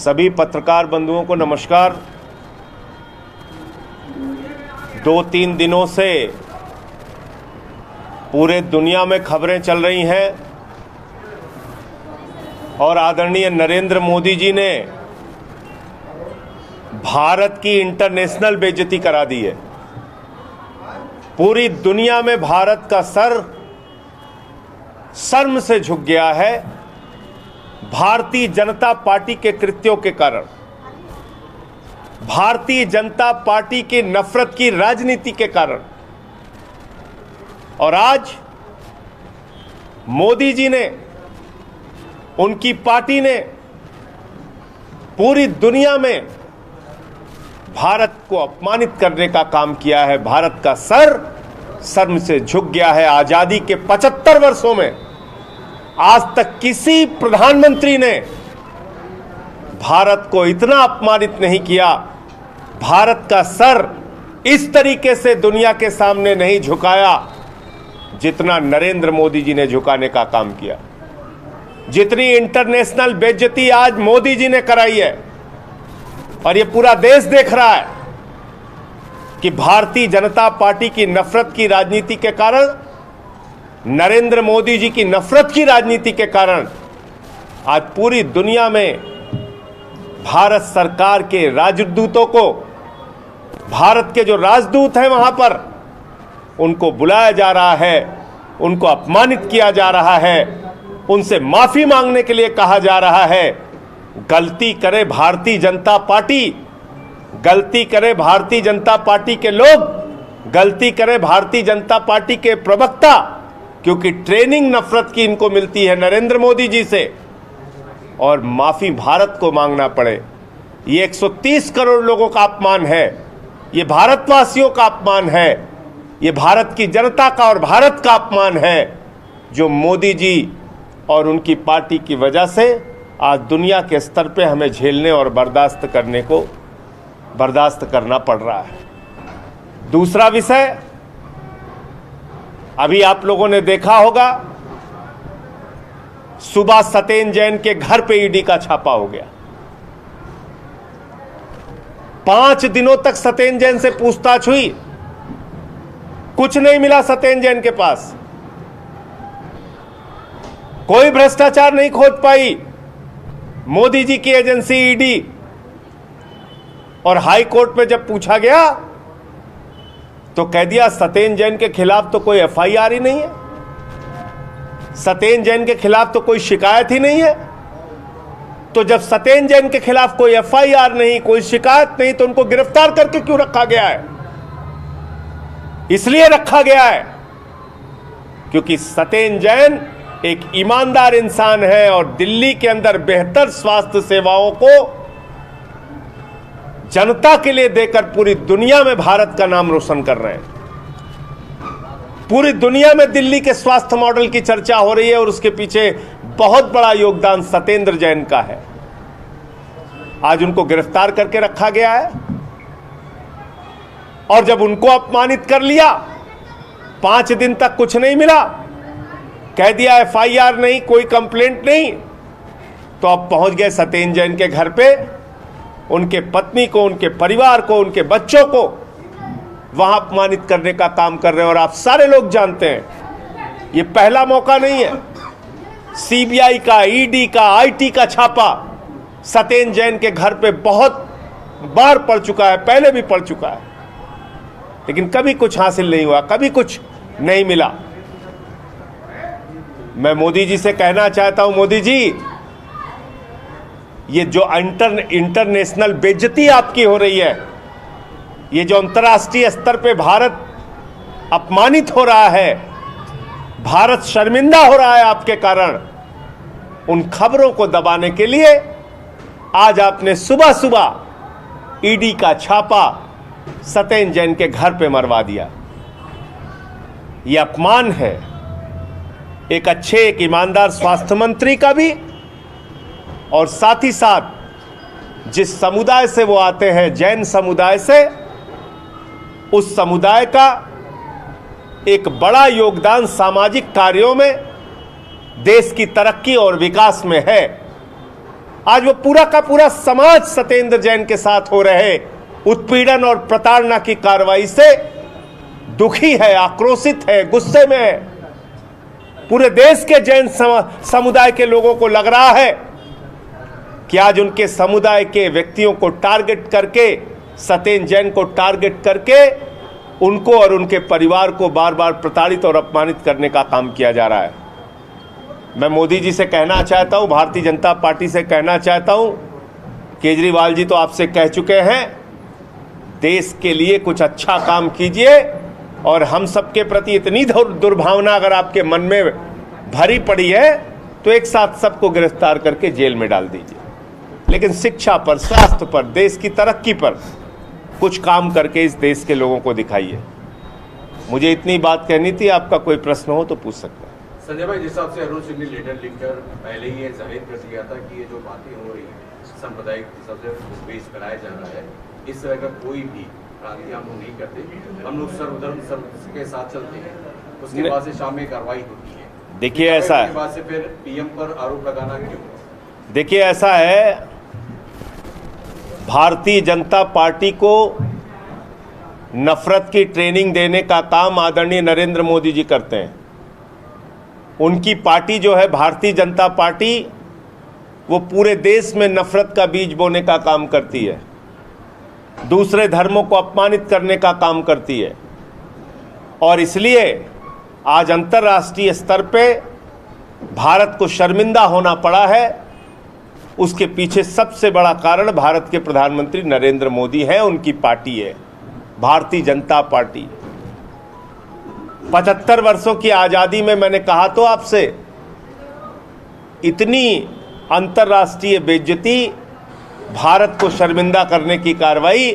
सभी पत्रकार बंधुओं को नमस्कार। 2-3 दिनों से पूरे दुनिया में खबरें चल रही हैं और आदरणीय नरेंद्र मोदी जी ने भारत की इंटरनेशनल बेइज्जती करा दी है। पूरी दुनिया में भारत का सर शर्म से झुक गया है भारतीय जनता पार्टी के कृत्यों के कारण, भारतीय जनता पार्टी की नफरत की राजनीति के कारण। और आज मोदी जी ने, उनकी पार्टी ने पूरी दुनिया में भारत को अपमानित करने का काम किया है। भारत का सर शर्म से झुक गया है। आजादी के 75 वर्षों में आज तक किसी प्रधानमंत्री ने भारत को इतना अपमानित नहीं किया। भारत का सर इस तरीके से दुनिया के सामने नहीं झुकाया जितना नरेंद्र मोदी जी ने झुकाने का काम किया। जितनी इंटरनेशनल बेइज्जती आज मोदी जी ने कराई है और ये पूरा देश देख रहा है कि भारतीय जनता पार्टी की नफरत की राजनीति के कारण, नरेंद्र मोदी जी की नफरत की राजनीति के कारण आज पूरी दुनिया में भारत सरकार के राजदूतों को, भारत के जो राजदूत हैं वहां पर, उनको बुलाया जा रहा है, उनको अपमानित किया जा रहा है, उनसे माफी मांगने के लिए कहा जा रहा है। गलती करे भारतीय जनता पार्टी, गलती करे भारतीय जनता पार्टी के लोग, गलती करे भारतीय जनता पार्टी के प्रवक्ता, क्योंकि ट्रेनिंग नफरत की इनको मिलती है नरेंद्र मोदी जी से, और माफी भारत को मांगना पड़े। ये 130 करोड़ लोगों का अपमान है, ये भारतवासियों का अपमान है, ये भारत की जनता का और भारत का अपमान है, जो मोदी जी और उनकी पार्टी की वजह से आज दुनिया के स्तर पे हमें झेलने और बर्दाश्त करना पड़ रहा है। दूसरा विषय, अभी आप लोगों ने देखा होगा, सुबह सत्येंद्र जैन के घर पे ईडी का छापा हो गया। 5 दिनों तक सत्येंद्र जैन से पूछताछ हुई, कुछ नहीं मिला सत्येंद्र जैन के पास, कोई भ्रष्टाचार नहीं खोज पाई मोदी जी की एजेंसी ईडी। और हाई कोर्ट में जब पूछा गया तो कह दिया सत्येंद्र जैन के खिलाफ तो कोई एफआईआर ही नहीं है, सत्येंद्र जैन के खिलाफ तो कोई शिकायत ही नहीं है। तो जब सत्येंद्र जैन के खिलाफ कोई एफआईआर नहीं, कोई शिकायत नहीं, तो उनको गिरफ्तार करके क्यों रखा गया है? इसलिए रखा गया है क्योंकि सत्येंद्र जैन एक ईमानदार इंसान है और दिल्ली के अंदर बेहतर स्वास्थ्य सेवाओं को जनता के लिए देकर पूरी दुनिया में भारत का नाम रोशन कर रहे हैं। पूरी दुनिया में दिल्ली के स्वास्थ्य मॉडल की चर्चा हो रही है और उसके पीछे बहुत बड़ा योगदान सत्येंद्र जैन का है। आज उनको गिरफ्तार करके रखा गया है और जब उनको अपमानित कर लिया, 5 दिन तक कुछ नहीं मिला, कह दिया एफआईआर नहीं, कोई कंप्लेंट नहीं, तो अब पहुंच गए सत्येंद्र जैन के घर पे, उनके पत्नी को, उनके परिवार को, उनके बच्चों को वहां अपमानित करने का काम कर रहे हैं। और आप सारे लोग जानते हैं ये पहला मौका नहीं है। सीबीआई का, ईडी का, आईटी का छापा सत्येंद्र जैन के घर पे बहुत बार पड़ चुका है, पहले भी पड़ चुका है, लेकिन कभी कुछ हासिल नहीं हुआ, कभी कुछ नहीं मिला। मैं मोदी जी से कहना चाहता हूं, मोदी जी, ये जो इंटरनेशनल बेइज्जती आपकी हो रही है, ये जो अंतर्राष्ट्रीय स्तर पे भारत अपमानित हो रहा है, भारत शर्मिंदा हो रहा है आपके कारण, उन खबरों को दबाने के लिए आज आपने सुबह सुबह ईडी का छापा सत्येंद्र जैन के घर पे मरवा दिया। यह अपमान है एक अच्छे, एक ईमानदार स्वास्थ्य मंत्री का भी, और साथ ही साथ जिस समुदाय से वो आते हैं, जैन समुदाय से, उस समुदाय का एक बड़ा योगदान सामाजिक कार्यों में, देश की तरक्की और विकास में है। आज वो पूरा का पूरा समाज सत्येंद्र जैन के साथ हो रहे उत्पीड़न और प्रताड़ना की कार्रवाई से दुखी है, आक्रोशित है, गुस्से में है। पूरे देश के जैन समुदाय के लोगों को लग रहा है कि आज उनके समुदाय के व्यक्तियों को टारगेट करके, सत्येंद्र जैन को टारगेट करके उनको और उनके परिवार को बार बार प्रताड़ित और अपमानित करने का काम किया जा रहा है। मैं मोदी जी से कहना चाहता हूं, भारतीय जनता पार्टी से कहना चाहता हूं, केजरीवाल जी तो आपसे कह चुके हैं, देश के लिए कुछ अच्छा काम कीजिए और हम सबके प्रति इतनी दुर्भावना अगर आपके मन में भरी पड़ी है तो एक साथ सबको गिरफ्तार करके जेल में डाल दीजिए। लेकिन शिक्षा पर, स्वास्थ्य पर, देश की तरक्की पर कुछ काम करके इस देश के लोगों को दिखाइए। मुझे इतनी बात कहनी थी। आपका कोई प्रश्न हो तो पूछ सकते हैं। संजय भाई, जिस हिसाब से अरुण सिंह ने लेटर लिखकर पहले ही ये जाहिर कर दिया था कि ये जो बातें हो रही है सांप्रदायिक सबसे पेश कराया जा रहा है, इस तरह का कोई भी क्रांति हम लोग नहीं करते, हम लोग सर्वधर्म के साथ चलते हैं, उसके बाद से शाम में कार्रवाई होती है। देखिए ऐसा है, बाद से फिर पीएम पर आरोप लगाना क्यों? देखिए ऐसा है, भारतीय जनता पार्टी को नफरत की ट्रेनिंग देने का काम आदरणीय नरेंद्र मोदी जी करते हैं। उनकी पार्टी जो है भारतीय जनता पार्टी, वो पूरे देश में नफरत का बीज बोने का काम करती है, दूसरे धर्मों को अपमानित करने का काम करती है। और इसलिए आज अंतर्राष्ट्रीय स्तर पे भारत को शर्मिंदा होना पड़ा है। उसके पीछे सबसे बड़ा कारण भारत के प्रधानमंत्री नरेंद्र मोदी हैं, उनकी पार्टी है भारतीय जनता पार्टी। 75 वर्षों की आज़ादी में मैंने कहा तो आपसे, इतनी अंतर्राष्ट्रीय बेइज्जती, भारत को शर्मिंदा करने की कार्रवाई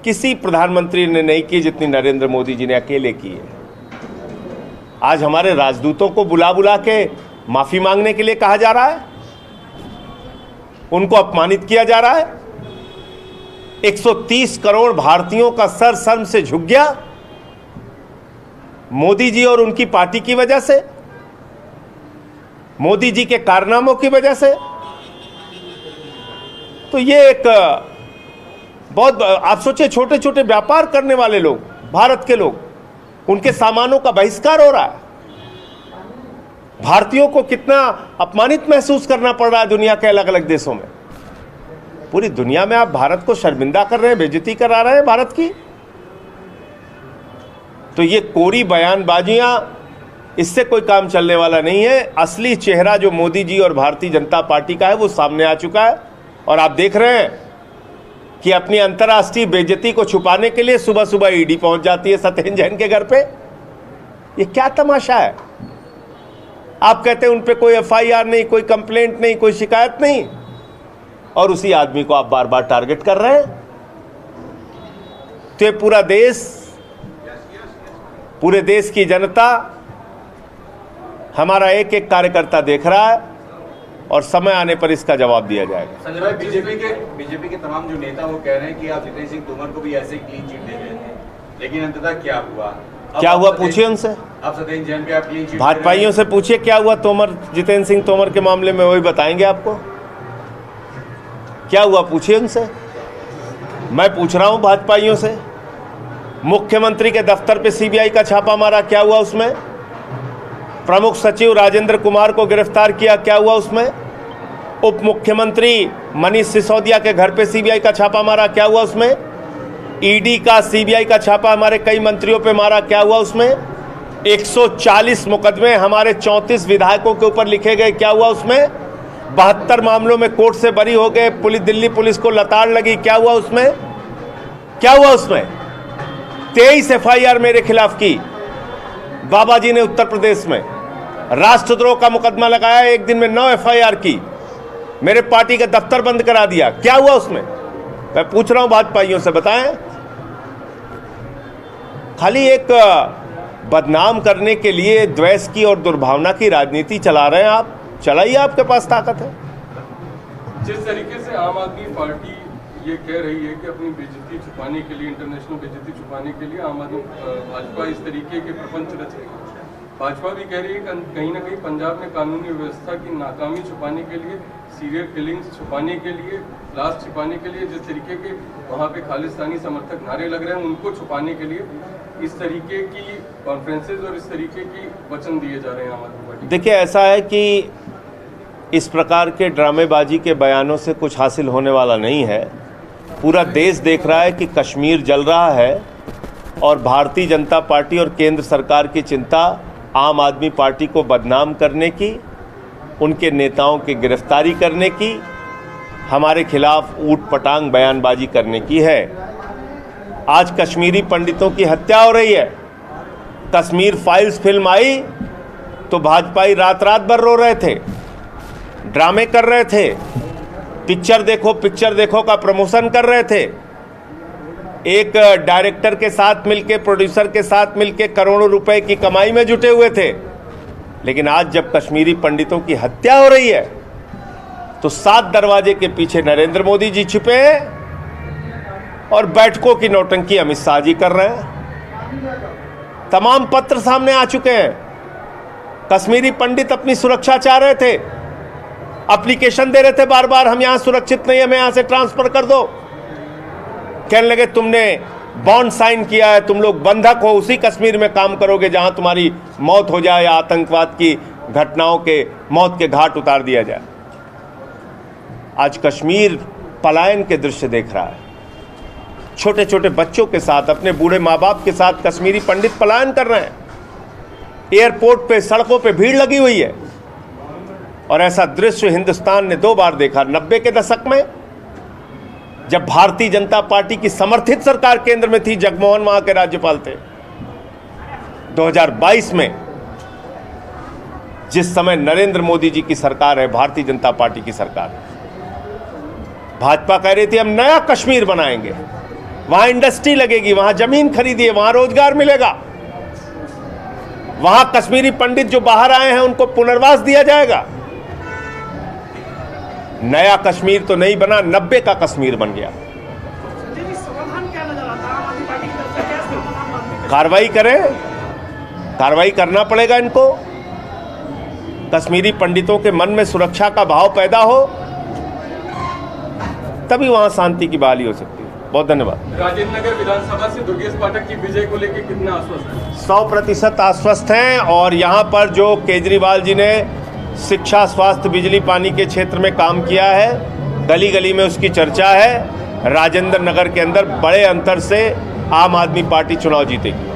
किसी प्रधानमंत्री ने नहीं की जितनी नरेंद्र मोदी जी ने अकेले की है। आज हमारे राजदूतों को बुला बुला के माफी मांगने के लिए कहा जा रहा है, उनको अपमानित किया जा रहा है। 130 करोड़ भारतीयों का सर शर्म से झुक गया मोदी जी और उनकी पार्टी की वजह से, मोदी जी के कारनामों की वजह से। तो ये एक बहुत, आप सोचिए, छोटे छोटे व्यापार करने वाले लोग, भारत के लोग, उनके सामानों का बहिष्कार हो रहा है। भारतीयों को कितना अपमानित महसूस करना पड़ रहा है दुनिया के अलग अलग देशों में। पूरी दुनिया में आप भारत को शर्मिंदा कर रहे हैं, बेइज्जती करा रहे हैं भारत की। तो ये कोरी बयानबाजियां, इससे कोई काम चलने वाला नहीं है। असली चेहरा जो मोदी जी और भारतीय जनता पार्टी का है वो सामने आ चुका है। और आप देख रहे हैं कि अपनी अंतर्राष्ट्रीय बेइज्जती को छुपाने के लिए सुबह सुबह ईडी पहुंच जाती है सत्येंद्र जैन के घर पे। ये क्या तमाशा है? आप कहते हैं उन पे कोई एफआईआर नहीं, कोई कंप्लेंट नहीं, कोई शिकायत नहीं, और उसी आदमी को आप बार बार टारगेट कर रहे हैं। तो ये पूरे देश की जनता, हमारा एक एक कार्यकर्ता देख रहा है और समय आने पर इसका जवाब दिया जाएगा। संजय भाई, बीजेपी के तमाम जो नेता वो कह रहे हैं कि आप जितेंद्र सिंह तोमर को भी ऐसे क्लीन चिट दे रहे थे, लेकिन अंततः क्या हुआ? क्या हुआ पूछिए उनसे। आप सत्येंद्र जैन पे आप क्लीन चिट, भाजपाइयों से पूछिए क्या हुआ जितेंद्र सिंह तोमर के मामले में, वही बताएंगे आपको क्या हुआ। पूछिए उनसे, मैं पूछ रहा हूं भाजपाइयों से। मुख्यमंत्री के दफ्तर पे सीबीआई का छापा मारा, क्या हुआ उसमें? प्रमुख सचिव राजेंद्र कुमार को गिरफ्तार किया, क्या हुआ उसमें? उप मुख्यमंत्री मनीष सिसोदिया के घर पे सीबीआई का छापा मारा, क्या हुआ उसमें? ईडी का सीबीआई का छापा हमारे कई मंत्रियों पे मारा, क्या हुआ उसमें? 140 मुकदमे हमारे 34 विधायकों के ऊपर लिखे गए, क्या हुआ उसमें? 72 मामलों में कोर्ट से बरी हो गए, दिल्ली पुलिस को लताड़ लगी, क्या हुआ उसमें? क्या हुआ उसमें? 23 एफआईआर मेरे खिलाफ की बाबा जी ने उत्तर प्रदेश में। राष्ट्रद्रोह का मुकदमा लगाया, एक दिन में 9 एफआईआर की, मेरे पार्टी का दफ्तर बंद करा दिया, क्या हुआ उसमें? मैं पूछ रहा हूं भाजपाइयों से, बताएं। खाली एक बदनाम करने के लिए द्वेष की और दुर्भावना की राजनीति चला रहे हैं आप। चलाइए, आपके पास ताकत है। जिस तरीके से आम आदमी पार्टी ये कह रही है कि अपनी बेइज्जती छुपाने के लिए, इंटरनेशनल बेइज्जती छुपाने के लिए आम आदमी भाजपा इस तरीके के प्रपंच रच रही है, भाजपा भी कह रही है कहीं ना कहीं पंजाब में कानूनी व्यवस्था की नाकामी छुपाने के लिए, सीरियल किलिंग्स छुपाने के लिए, लाश छुपाने के लिए, जिस तरीके के वहाँ पे खालिस्तानी समर्थक नारे लग रहे हैं उनको छुपाने के लिए इस तरीके की कॉन्फ्रेंसेज और इस तरीके की वचन दिए जा रहे हैं आम आदमी पार्टी। देखिए, ऐसा है कि इस प्रकार के ड्रामेबाजी के बयानों से कुछ हासिल होने वाला नहीं है। पूरा देश देख रहा है कि कश्मीर जल रहा है और भारतीय जनता पार्टी और केंद्र सरकार की चिंता आम आदमी पार्टी को बदनाम करने की, उनके नेताओं की गिरफ्तारी करने की, हमारे खिलाफ ऊट पटांग बयानबाजी करने की है। आज कश्मीरी पंडितों की हत्या हो रही है। कश्मीर फाइल्स फिल्म आई तो भाजपाई रात रात भर रो रहे थे, ड्रामे कर रहे थे, पिक्चर देखो का प्रमोशन कर रहे थे। एक डायरेक्टर के साथ मिलके, प्रोड्यूसर के साथ मिलके करोड़ों रुपए की कमाई में जुटे हुए थे। लेकिन आज जब कश्मीरी पंडितों की हत्या हो रही है तो 7 दरवाजे के पीछे नरेंद्र मोदी जी छिपे हैं और बैठकों की नौटंकी अमित शाह जी कर रहे हैं। तमाम पत्र सामने आ चुके हैं। कश्मीरी पंडित अपनी सुरक्षा चाह रहे थे, एप्लीकेशन दे रहे थे बार बार, हम यहां सुरक्षित नहीं, हमें यहां से ट्रांसफर कर दो। कहने लगे तुमने बॉन्ड साइन किया है, तुम लोग बंधक हो, उसी कश्मीर में काम करोगे जहां तुम्हारी मौत हो जाए या आतंकवाद की घटनाओं के मौत के घाट उतार दिया जाए। आज कश्मीर पलायन के दृश्य देख रहा है। छोटे छोटे बच्चों के साथ, अपने बूढ़े माँ बाप के साथ कश्मीरी पंडित पलायन कर रहे हैं। एयरपोर्ट पे, सड़कों पे भीड़ लगी हुई है। और ऐसा दृश्य हिंदुस्तान ने 2 बार देखा। 90 के दशक में जब भारतीय जनता पार्टी की समर्थित सरकार केंद्र में थी, जगमोहन वहां के राज्यपाल थे। 2022 में जिस समय नरेंद्र मोदी जी की सरकार है, भारतीय जनता पार्टी की सरकार, भाजपा कह रही थी हम नया कश्मीर बनाएंगे, वहां इंडस्ट्री लगेगी, वहां जमीन खरीदिए, वहां रोजगार मिलेगा, वहां कश्मीरी पंडित जो बाहर आए हैं उनको पुनर्वास दिया जाएगा। नया कश्मीर तो नहीं बना, 90 का कश्मीर बन गया। कार्रवाई करें, कार्रवाई करना पड़ेगा इनको। कश्मीरी पंडितों के मन में सुरक्षा का भाव पैदा हो, तभी वहां शांति की बहाली हो सकती है। बहुत धन्यवाद। राजेंद्र नगर विधानसभा से दुर्गेश पाठक की विजय को लेकर कितना आश्वस्त है? 100% आश्वस्त हैं। और यहां पर जो केजरीवाल जी ने शिक्षा, स्वास्थ्य, बिजली, पानी के क्षेत्र में काम किया है, गली गली में उसकी चर्चा है। राजेंद्र नगर के अंदर बड़े अंतर से आम आदमी पार्टी चुनाव जीतेगी।